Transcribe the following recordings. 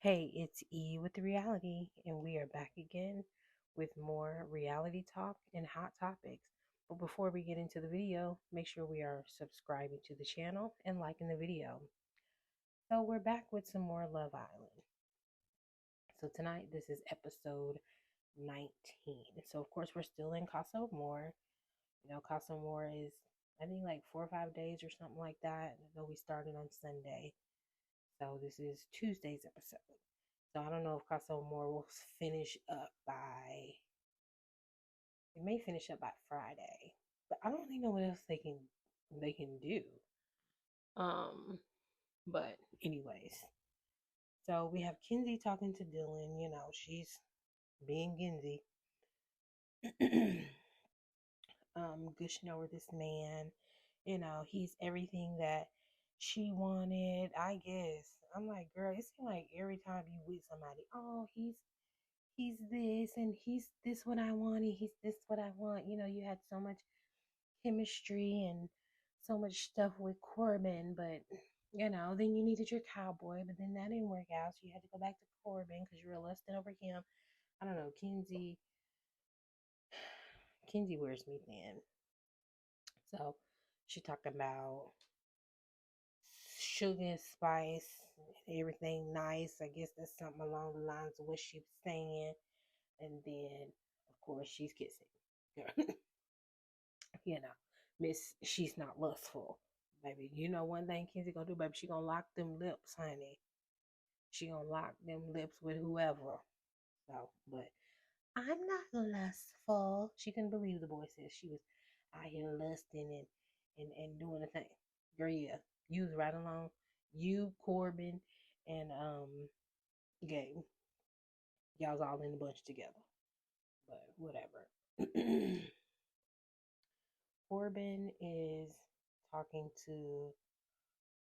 Hey, it's E with the reality, and we are back again with more reality talk and hot topics. But before we get into the video, make sure we are subscribing to the channel and liking the video. So, we're back with some more Love Island. So, tonight, this is episode 19. So, of course, we're still in Casa More. Casa More is, I think, like 4 or 5 days or something like that. I know we started on Sunday. So, this is Tuesday's episode. So I don't know if Casa More will finish up by. It may finish up by Friday, but I don't really know what else they can do. Um, but anyways, so we have Kinsey talking to Dylan. She's being Kinsey, gushing over this man. He's everything that she wanted. I guess I'm like, girl, it seems like every time you with somebody, oh, he's this and he's this what I want and he's this what I want. You had so much chemistry and so much stuff with Corbin, but then you needed your cowboy, but then that didn't work out, so you had to go back to Corbin because you were lusting over him. I don't know, Kinsey wears me thin. So she talked about sugar and spice, everything nice. I guess that's something along the lines of what she was saying. And then, of course, she's kissing. Miss, she's not lustful. Baby, you know one thing Kenzie gonna do, baby, she gonna lock them lips, honey. She gonna lock them lips with whoever. So, but I'm not lustful. She couldn't believe the boy said she was out here lusting and doing the thing. Girl, yeah, you was right along. You, Corbin, and Gabe, y'all was all in the bunch together. But whatever. Corbin is talking to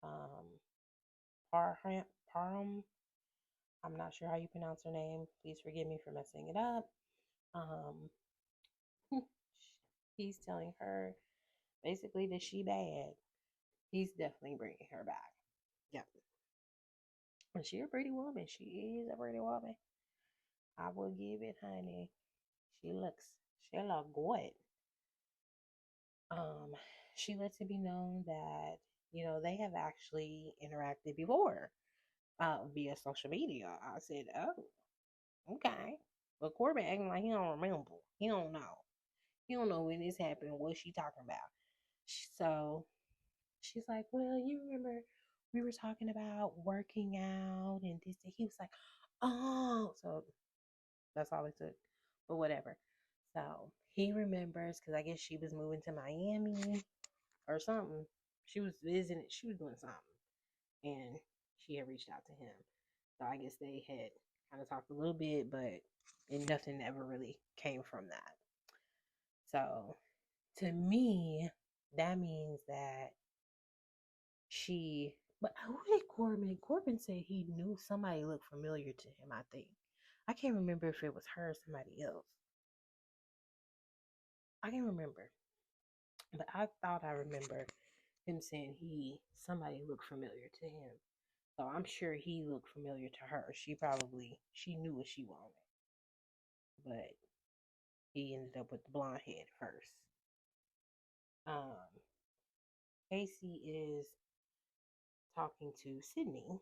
um Parham. I'm not sure how you pronounce her name. Please forgive me for messing it up. Um, he's telling her basically that she bad. He's definitely bringing her back. Yep. And she a pretty woman. She is a pretty woman. I will give it, honey. She look good. Um, she lets it be known that they have actually interacted before via social media. I said, oh, okay. But Corbin acting like he don't remember. He don't know. He don't know when this happened, what she talking about. So she's like, well, you remember we were talking about working out and this. And he was like, oh. So that's all it took. But whatever. So he remembers because I guess she was moving to Miami or something. She was visiting. She was doing something. And she had reached out to him. So I guess they had kind of talked a little bit, but nothing ever really came from that. So to me, that means that but who did Corbin? Corbin said he knew somebody looked familiar to him, I think. I can't remember if it was her or somebody else. I can't remember. But I thought I remember him saying somebody looked familiar to him. So I'm sure he looked familiar to her. She knew what she wanted. But he ended up with the blonde head first. Um, Casey is talking to Sydney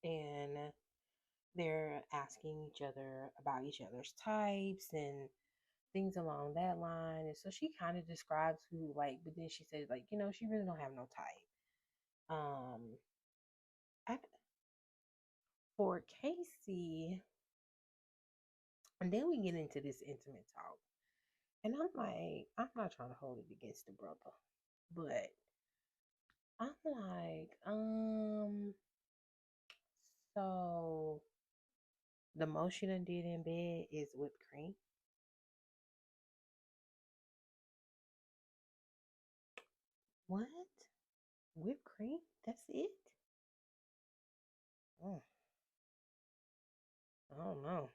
and they're asking each other about each other's types and things along that line. And so she kind of describes who, like, but then she says, like, she really don't have no type. Um, I, for Casey, and then we get into this intimate talk. And I'm like, I'm not trying to hold it against the brother, but I'm like, so the most you done did in bed is whipped cream. What? Whipped cream? That's it? Mm, I don't know.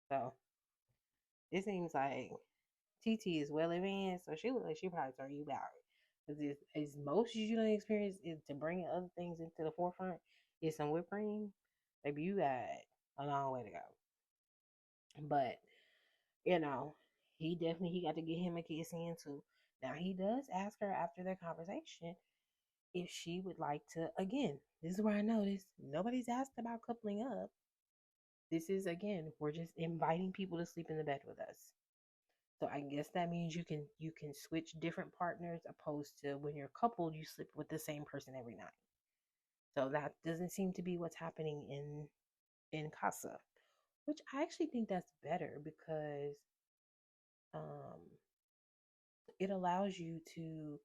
So it seems like TT is well advanced, so she look like she probably told you about it. Because as most as you don't experience is to bring other things into the forefront, get some whipped cream, maybe you got a long way to go. But you know, he got to get him a kiss in too. Now he does ask her after their conversation if she would like to. Again, this is where I noticed nobody's asked about coupling up. This is again, we're just inviting people to sleep in the bed with us. So I guess that means you can switch different partners opposed to when you're coupled, you sleep with the same person every night. So that doesn't seem to be what's happening in Casa, which I actually think that's better because um it allows you to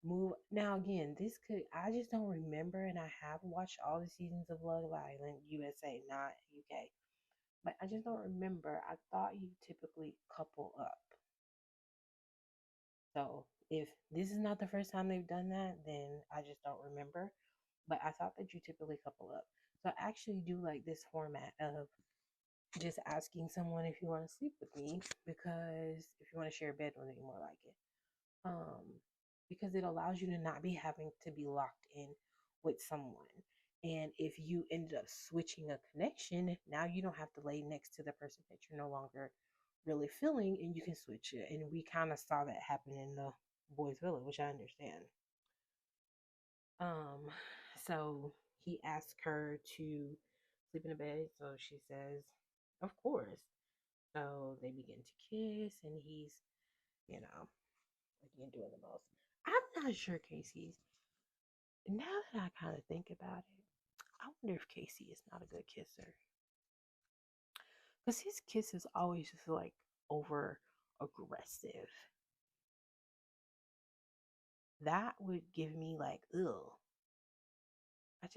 move. Now again, this could, I just don't remember, and I have watched all the seasons of Love Island USA, not UK, but I just don't remember. I thought you typically couple up. So if this is not the first time they've done that, then I just don't remember. But I thought that you typically couple up. So I actually do like this format of just asking someone if you want to sleep with me, because if you want to share a bed with me, more like it. Um, because it allows you to not be having to be locked in with someone. And if you ended up switching a connection, now you don't have to lay next to the person that you're no longer really feeling, and you can switch it. And we kind of saw that happen in the boys' villa, which I understand. Um, so he asked her to sleep in a bed, so she says, "Of course." So they begin to kiss, and he's, you know, again doing the most. I'm not sure Casey's. Now that I kind of think about it, I wonder if Casey is not a good kisser, because his kisses always just like over aggressive. That would give me like, ugh. I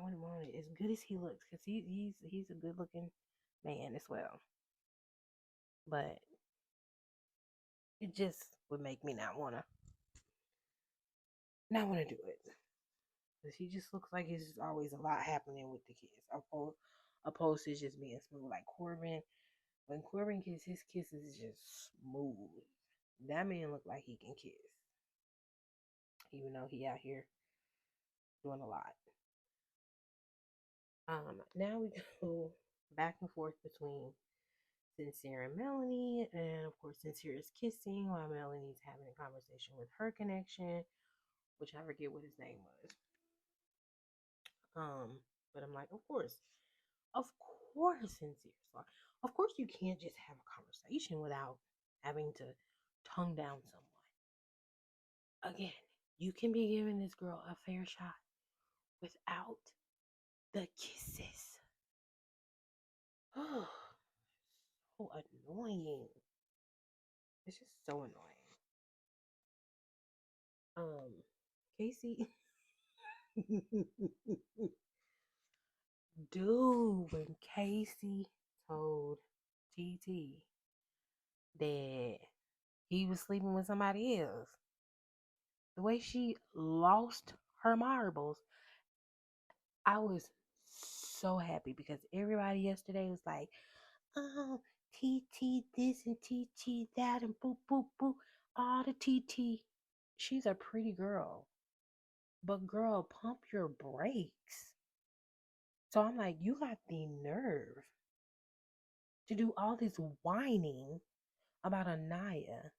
wouldn't want it as good as he looks, because he's a good looking man as well. But it just would make me not wanna do it. Because he just looks like there's just always a lot happening with the kids. Opposed to just being smooth. Like Corbin, when Corbin kisses, his kisses is just smooth. That man look like he can kiss, even though he out here doing a lot. Now we go back and forth between Sincere and Melanie, and of course, Sincere is kissing while Melanie's having a conversation with her connection, which I forget what his name was. But I'm like, of course, Sincere. So, of course, you can't just have a conversation without having to tongue down someone. Again, you can be giving this girl a fair shot without the kisses. Oh, so annoying. It's just so annoying. Casey, dude, when Casey told TT that he was sleeping with somebody else, the way she lost her marbles, I was so happy, because everybody yesterday was like, oh, TT this and TT that and boop, boop, boop, all the TT. She's a pretty girl, but girl, pump your brakes. So I'm like, you got the nerve to do all this whining about Anaya,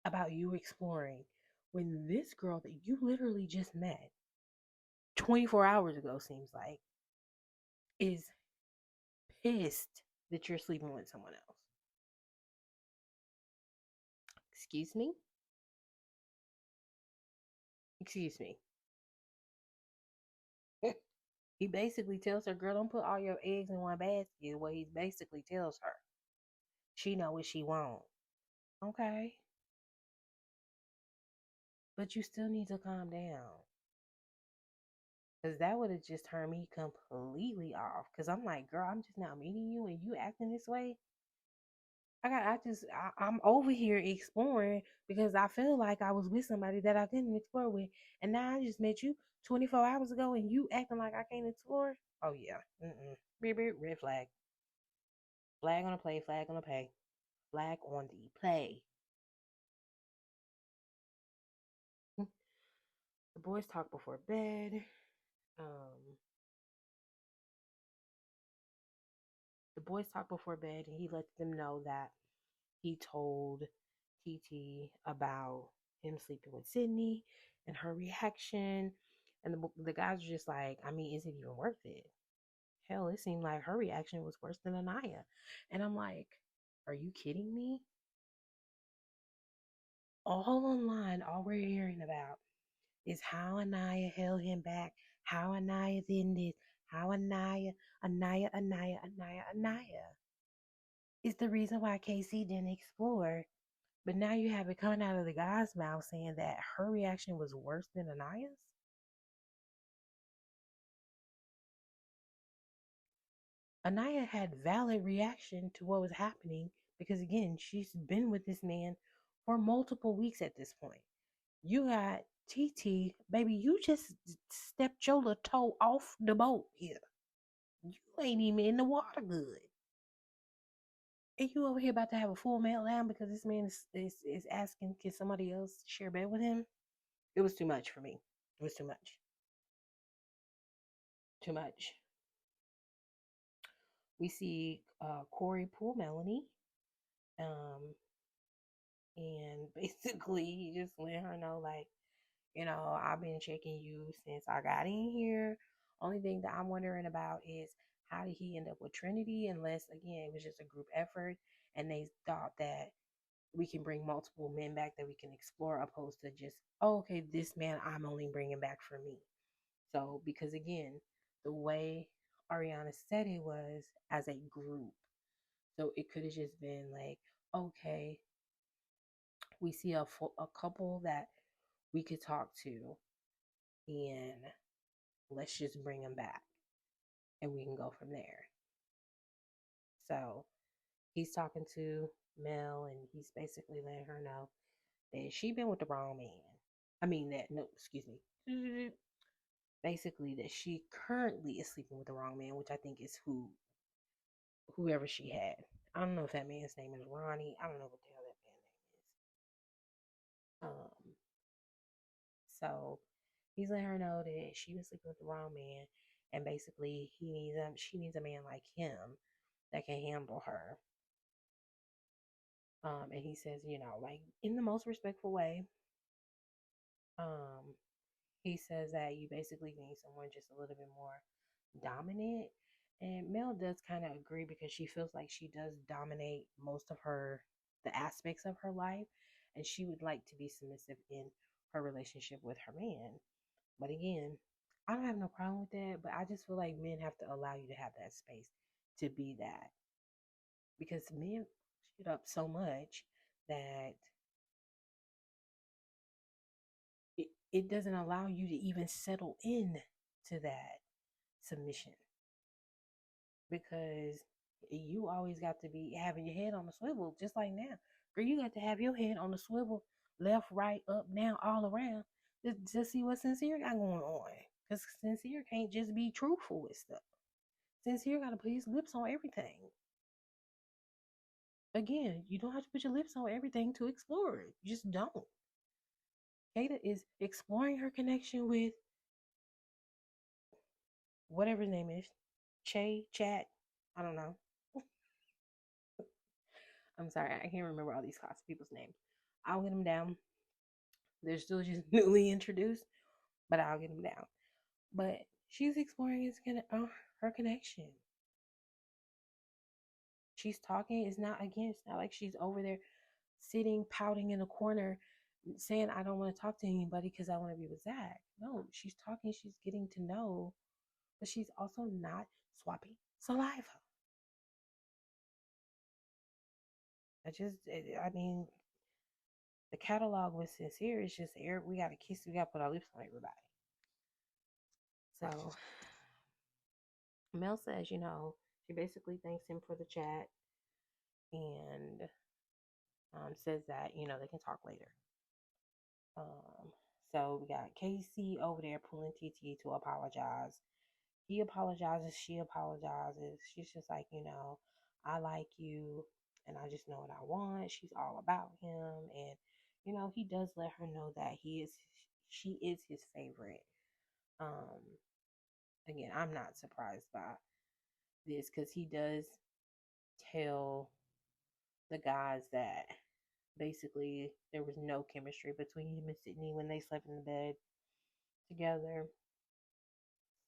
about you exploring, when this girl that you literally just met 24 hours ago, seems like, is pissed that you're sleeping with someone else. Excuse me? Excuse me. He basically tells her, girl, don't put all your eggs in one basket. What he basically tells her. She know what she want. Okay. But you still need to calm down. Because that would have just turned me completely off. Because I'm like, girl, I'm just now meeting you and you acting this way. I'm over here exploring because I feel like I was with somebody that I couldn't explore with. And now I just met you 24 hours ago and you acting like I can't explore. Oh, yeah. Mm-mm. Beep, beep, red flag. Flag on the play, flag on the pay. Flag on the play. The boys talk before bed. boys talk before bed, and he lets them know that he told TT about him sleeping with Sydney and her reaction. And the guys are just like, I mean, is it even worth it? Hell, it seemed like her reaction was worse than Anaya. And I'm like, are you kidding me? All online, all we're hearing about is how Anaya held him back, how Anaya did this, how Anaya is the reason why KC didn't explore. But now you have it coming out of the guy's mouth saying that her reaction was worse than Anaya's. Anaya had valid reaction to what was happening because again, she's been with this man for multiple weeks at this point. You got TT, baby, you just stepped your little toe off the boat here. You ain't even in the water good. And you over here about to have a full meltdown because this man is asking, can somebody else share bed with him? It was too much for me. It was too much. Too much. We see Corey pull Melanie, um, and basically he just let her know, like, I've been checking you since I got in here. Only thing that I'm wondering about is how did he end up with Trinity? Unless again it was just a group effort, and they thought that we can bring multiple men back that we can explore, opposed to just, oh, okay, this man I'm only bringing back for me. So because again, the way Ariana said it was as a group. So it could have just been like, okay, we see a couple that we could talk to, and let's just bring them back, and we can go from there. So he's talking to Mel, and he's basically letting her know that she been with the wrong man. I mean that no, excuse me. Basically, that she currently is sleeping with the wrong man, which I think is whoever she had. I don't know if that man's name is Ronnie. I don't know what the hell that man's name is. So he's letting her know that she was sleeping with the wrong man, and basically she needs a man like him that can handle her. And he says, like in the most respectful way. Um, he says that you basically need someone just a little bit more dominant. And Mel does kind of agree because she feels like she does dominate most of the aspects of her life, and she would like to be submissive in her relationship with her man. But again, I don't have no problem with that, but I just feel like men have to allow you to have that space to be that. Because men shit up so much that it doesn't allow you to even settle in to that submission. Because you always got to be having your head on the swivel, just like now. Girl, you got to have your head on the swivel, left, right, up, down, all around, just see what Sincere got going on. Because Sincere can't just be truthful with stuff. Sincere got to put his lips on everything. Again, you don't have to put your lips on everything to explore it. You just don't. Kata is exploring her connection with whatever his name is. Chat. I don't know. I'm sorry, I can't remember all these class people's names. I'll get them down. They're still just newly introduced, but I'll get them down. But she's exploring her connection. She's talking. It's not like she's over there sitting, pouting in a corner, saying, I don't want to talk to anybody because I want to be with Zach. No, she's talking. She's getting to know, but she's also not swapping saliva. I mean, the catalog was Sincere. It's just we got to kiss, we got to put our lips on everybody. So Mel says, she basically thanks him for the chat and says that, they can talk later. So we got Casey over there pulling TT to apologize. He apologizes, she apologizes. She's just like, I like you and I just know what I want. She's all about him. And, he does let her know that she is his favorite. Again, I'm not surprised by this because he does tell the guys that basically there was no chemistry between him and Sydney when they slept in the bed together.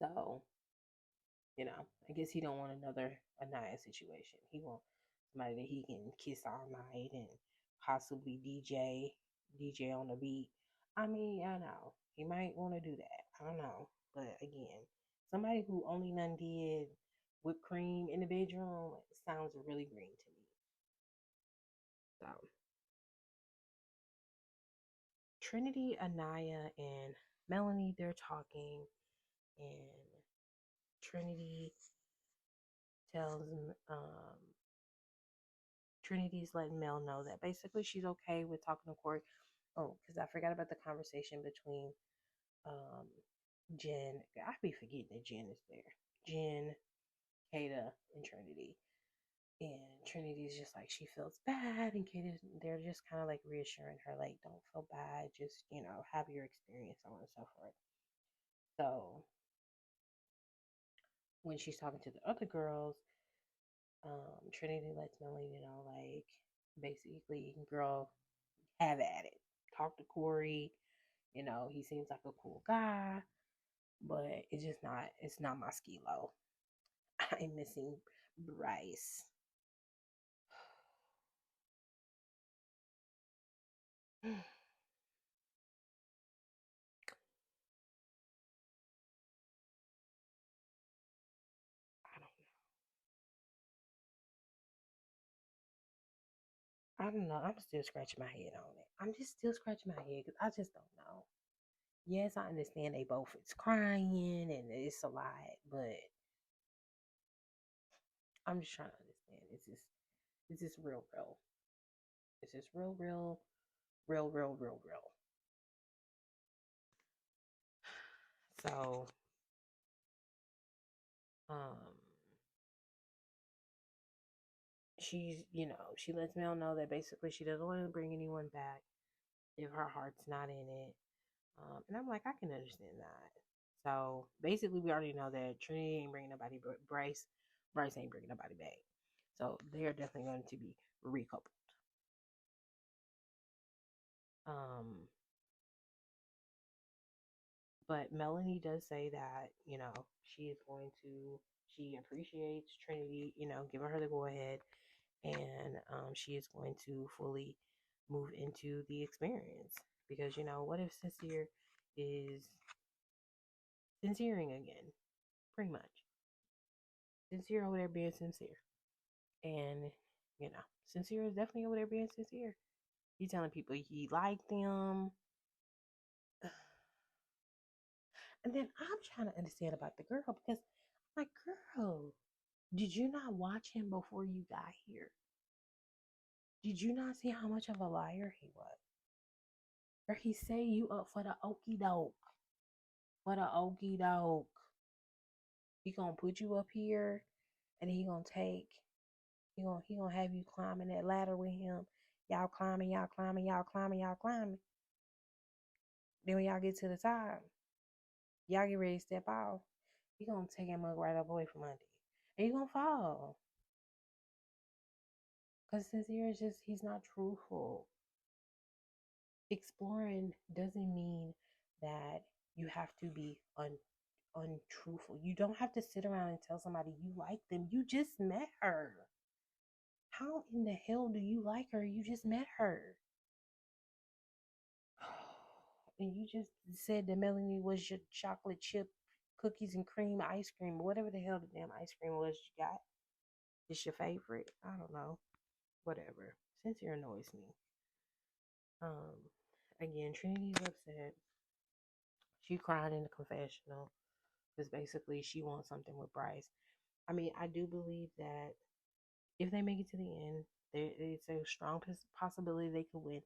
So, I guess he don't want another Anaya situation. He want somebody that he can kiss all night and possibly DJ on the beat. I mean, I know he might want to do that. I don't know, but again, somebody who only none did whipped cream in the bedroom sounds really green to me. So Trinity, Anaya, and Melanie, they're talking, and Trinity tells Trinity's letting Mel know that basically she's okay with talking to Corey. Oh, because I forgot about the conversation between um Jen. I be forgetting that Jen is there. Jen, Kata, and Trinity. And Trinity's just like she feels bad, and Kata, they're just kind of like reassuring her, like, don't feel bad, just have your experience, so on and so forth. So when she's talking to the other girls, Trinity lets Melanie know, like, basically, girl, have at it. Talk to Corey. He seems like a cool guy, but it's not my skilo. I'm missing Bryce. I don't know. I'm still scratching my head on it. I'm just still scratching my head because I just don't know. Yes, I understand they both is crying and it's a lot, but I'm just trying to understand. Is this real? Is this real? So, um, she lets Mel know that basically she doesn't want to bring anyone back if her heart's not in it. And I'm like, I can understand that. So basically, we already know that Trinity ain't bringing nobody, but Bryce ain't bringing nobody back. So they are definitely going to be recoupled. Um, but Melanie does say that she appreciates Trinity, giving her the go ahead, and she is going to fully move into the experience because what if Sincere is censoring again, pretty much. Sincere over there being sincere. And, Sincere is definitely over there being sincere. He telling people he liked them. And then I'm trying to understand about the girl because I'm like, girl, did you not watch him before you got here? Did you not see how much of a liar he was? Or he say you up for the okey doke. For the okey doke. He gonna put you up here and he gonna have you climbing that ladder with him. Y'all climbing. Then when y'all get to the top, y'all get ready to step off. He gonna take that mug right up away from under you. And you gonna fall. Cause Sincere is he's not truthful. Exploring doesn't mean that you have to be untruthful. You don't have to sit around and tell somebody you like them. You just met her. How in the hell do you like her? You just met her. And you just said that Melanie was your chocolate chip cookies and cream ice cream, whatever the hell the damn ice cream was you got. It's your favorite. I don't know. Whatever. Sincere annoys me. Um, Again, Trinity's upset. She cried in the confessional because basically she wants something with Bryce. I mean, I do believe that if they make it to the end, it's a strong possibility they could win.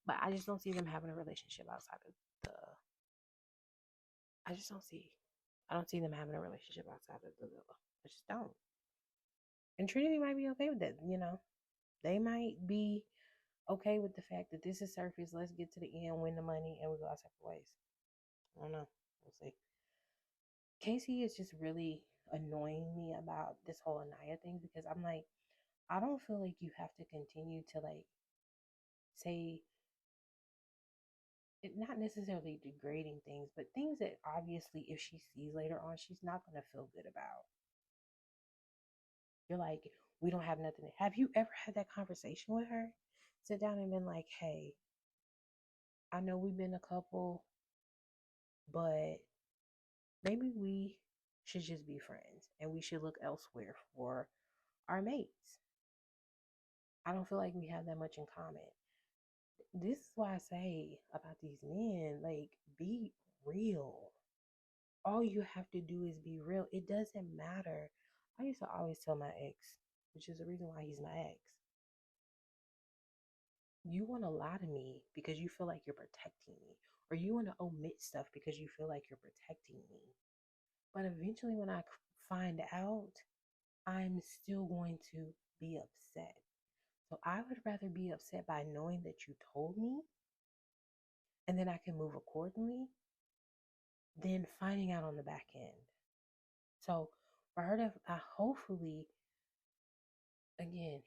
But I just don't see them having a relationship outside of the. I just don't see. I don't see them having a relationship outside of the villa. I just don't. And Trinity might be okay with that. They might be okay with the fact that this is surface. Let's get to the end, win the money, and we go our separate ways. I don't know. We'll see. Casey is just really annoying me about this whole Anaya thing because I'm like, I don't feel like you have to continue to like say it, not necessarily degrading things, but things that obviously if she sees later on, she's not going to feel good about. You're like, we don't have nothing. Have you ever had that conversation with her? Sit down and been like, hey, I know we've been a couple, but maybe we should just be friends and we should look elsewhere for our mates. I don't feel like we have that much in common. This is why I say about these men, like, be real. All you have to do is be real. It doesn't matter. I used to always tell my ex, which is the reason why he's my ex, you want to lie to me because you feel like you're protecting me, or you want to omit stuff because you feel like you're protecting me. But eventually, when I find out, I'm still going to be upset. So I would rather be upset by knowing that you told me and then I can move accordingly than finding out on the back end. So for her to hopefully, again,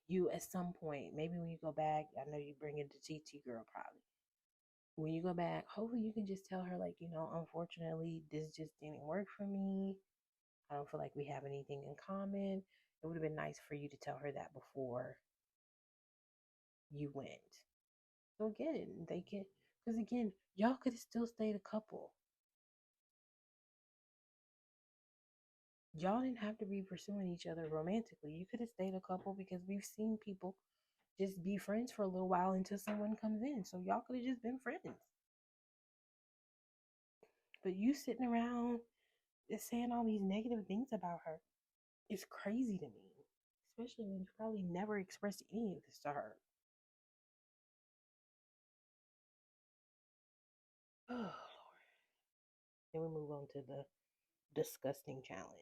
you at some point, maybe when you go back, I know you bring in the TT girl probably. When you go back, hopefully you can just tell her, like, unfortunately, this just didn't work for me. I don't feel like we have anything in common. It would have been nice for you to tell her that before you went. So again, they can, because again, y'all could have still stayed a couple. Y'all didn't have to be pursuing each other romantically. You could have stayed a couple because we've seen people just be friends for a little while until someone comes in. So y'all could have just been friends. But you sitting around just saying all these negative things about her is crazy to me. Especially when you probably never expressed any of this to her. Oh, Lord. Then we move on to the disgusting challenge.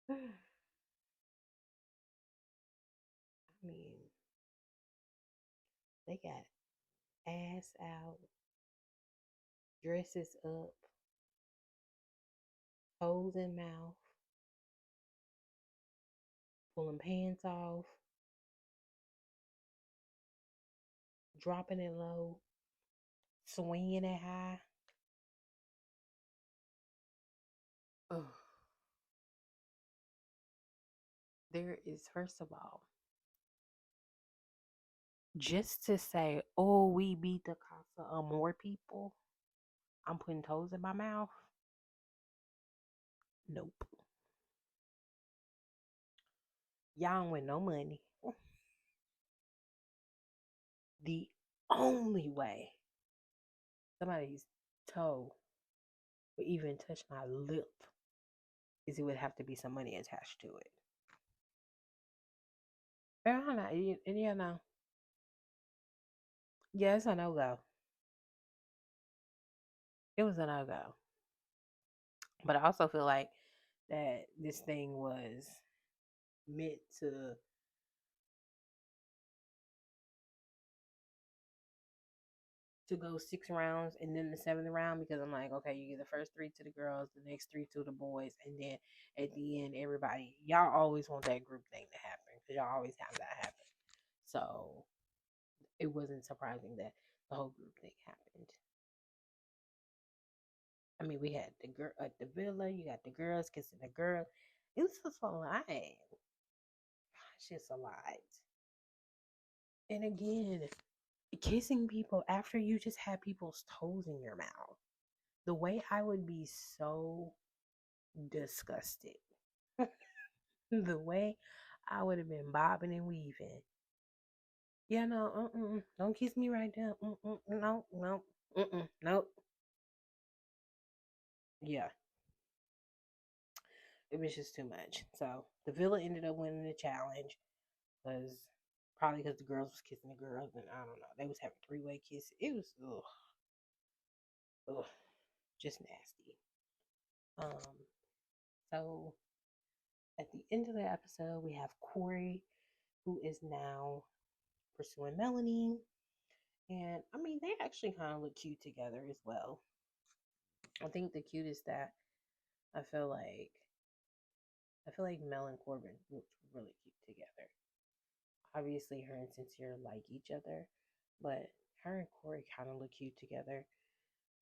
I mean, they got ass out, dresses up, toes in mouth, pulling pants off, dropping it low, swinging it high. Ugh. There is, first of all, just to say, oh, we beat the Casa of more people, I'm putting toes in my mouth. Nope. Y'all don't win no money. The only way somebody's toe would even touch my lip is it would have to be some money attached to it. But I don't know. You know. Yeah, it's a no go. It was a no go. But I also feel like that this thing was meant to go 6 rounds and then the seventh round because I'm like, okay, you give the first three to the girls, the next three to the boys, and then at the end, everybody, y'all always want that group thing to happen because y'all always have that happen. So it wasn't surprising that the whole group thing happened. I mean, we had the girl at the villa, you got the girls kissing the girl. It was just a lot. It's just a lot. And again, kissing people after you just had people's toes in your mouth. The way I would be so disgusted. The way I would have been bobbing and weaving. Yeah, no, don't kiss me right there. No, no, nope. Yeah, it was just too much. So the villa ended up winning the challenge because probably because the girls was kissing the girls, and I don't know, they was having three-way kisses. It was ugh, just nasty. Um, so at the end of the episode, we have Corey, who is now pursuing Melanie. And I mean, they actually kind of look cute together as well. I think the cutest that I feel like I feel like Mel and Corbin looked really cute together. Obviously, her and Sincere like each other, but her and Corey kind of look cute together.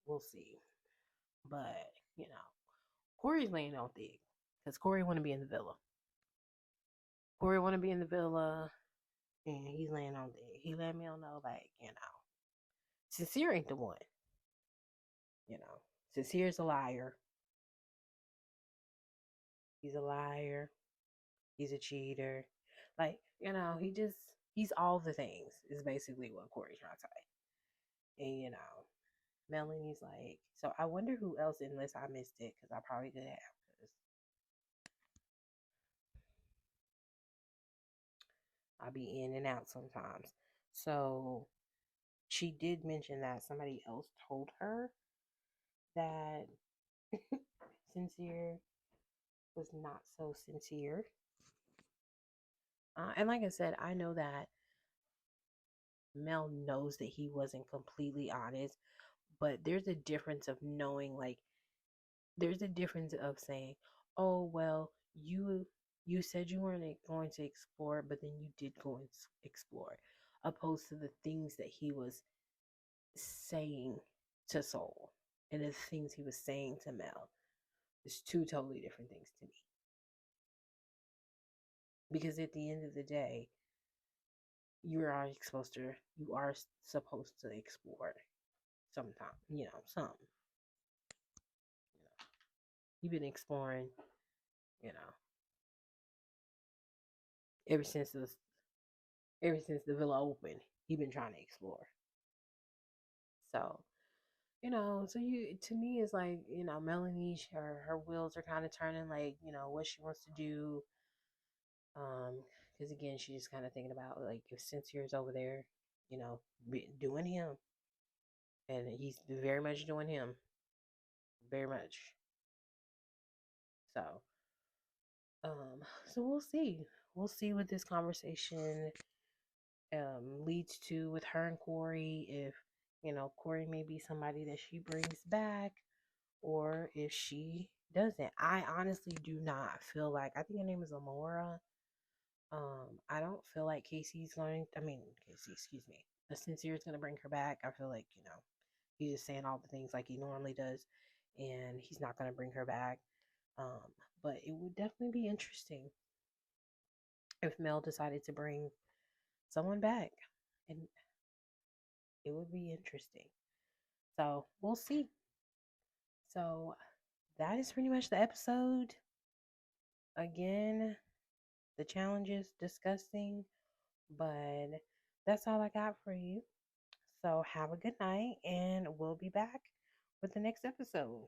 We'll see. But, Corey's laying on thick because Corey want to be in the villa. Corey want to be in the villa, and he's laying on thick. He let me know, like, Sincere ain't the one. You know, Sincere's a liar. He's a liar. He's a cheater. Like, he's all the things, is basically what Corey's trying to say. And, Melanie's like, so I wonder who else, unless I missed it, because I probably could have, because I'll be in and out sometimes. So she did mention that somebody else told her that Sincere was not so sincere. And like I said, I know that Mel knows that he wasn't completely honest, but there's a difference of knowing, like, there's a difference of saying, oh, well, you said you weren't going to explore, but then you did go and explore, opposed to the things that he was saying to Soul and the things he was saying to Mel. It's two totally different things to me. Because at the end of the day, you are supposed to explore sometime, some. You know, you've been exploring, you know, ever since the villa opened. You've been trying to explore. So, so you to me it's like, Melanie, her wheels are kind of turning, like, what she wants to do. Because again, she's just kind of thinking about, like, if Sincere's over there, doing him, and he's very much doing him, very much. So, so we'll see. We'll see what this conversation leads to with her and Corey. If Corey may be somebody that she brings back, or if she doesn't. I honestly do not feel like, I think her name is Amora. I don't feel like Casey, excuse me. The Sincere is gonna bring her back. I feel like, he's just saying all the things like he normally does, and he's not gonna bring her back. Um, but it would definitely be interesting if Mel decided to bring someone back. And it would be interesting. So we'll see. So that is pretty much the episode. Again, the challenge is disgusting, but that's all I got for you. So have a good night, and we'll be back with the next episode.